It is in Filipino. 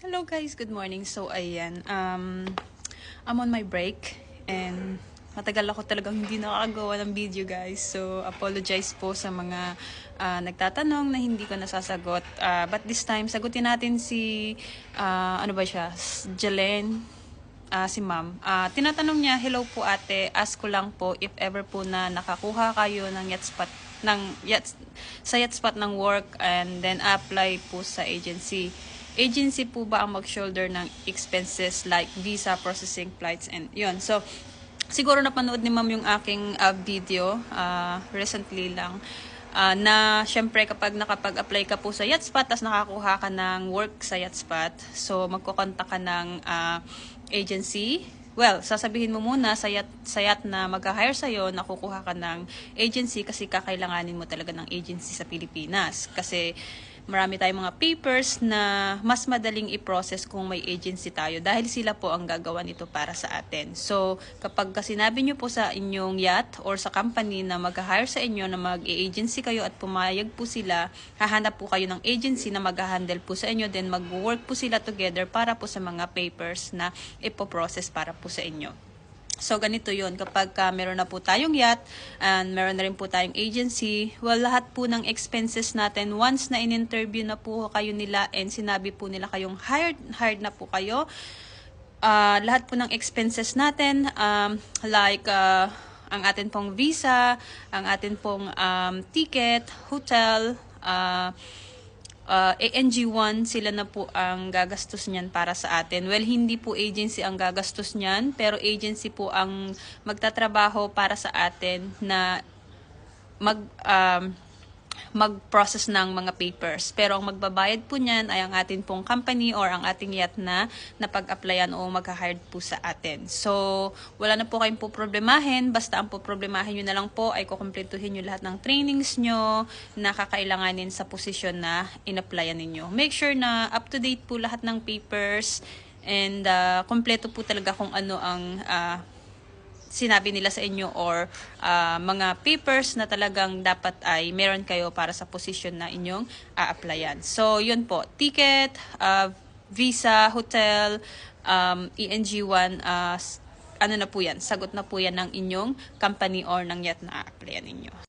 Hello guys, good morning. So ayan, I'm on my break and matagal ako talagang hindi nakakagawa ng video guys. So apologize po sa mga nagtatanong na hindi ko nasasagot. But this time, sagutin natin si, ano ba siya, Jalen, si ma'am. Tinatanong niya, hello po ate, ask ko lang po if ever po na nakakuha kayo ng sa yacht spot ng work and then apply po sa agency. Agency po ba ang mag-shoulder ng expenses like visa, processing, flights, and yun. So, siguro napanood ni ma'am yung aking video recently lang. Na syempre kapag nakapag-apply ka po sa yacht spot tapos nakakuha ka ng work sa yacht spot, so magkokontak ka ng agency. Well, sasabihin mo muna sa yacht na mag-hire sa'yo, nakukuha ka ng agency kasi kakailanganin mo talaga ng agency sa Pilipinas. Kasi marami tayong mga papers na mas madaling i-process kung may agency tayo dahil sila po ang gagawa nito para sa atin. So, kapag sinabi nyo po sa inyong yacht or sa company na mag-hire sa inyo na mag-agency kayo at pumayag po sila, hahanap po kayo ng agency na mag-handle po sa inyo, then mag-work po sila together para po sa mga papers na ipoprocess para po sa inyo. So, ganito yun. Kapag meron na po tayong yacht and meron na rin po tayong agency, well, lahat po ng expenses natin, once na in-interview na po kayo nila and sinabi po nila kayong hired na po kayo, lahat po ng expenses natin, like ang atin pong visa, ang atin pong ticket, hotel, ANG1, sila na po ang gagastos niyan para sa atin. Well, hindi po agency ang gagastos niyan, pero agency po ang magtatrabaho para sa atin na mag-process ng mga papers. Pero ang magbabayad po niyan ay ang atin pong company or ang ating yacht na napag-applyan o mag-hired po sa atin. So, wala na po kayong po problemahin. Basta ang po problemahin nyo na lang po ay kukumpletuhin nyo lahat ng trainings nyo na kakailanganin sa posisyon na in-applyan ninyo. Make sure na up-to-date po lahat ng papers and kompleto po talaga kung ano ang sinabi nila sa inyo or mga papers na talagang dapat ay meron kayo para sa position na inyong a-applyan. So, yun po. Ticket, visa, hotel, ENG1, ano na po yan? Sagot na po yan ng inyong company or ng yacht na a-applyan ninyo.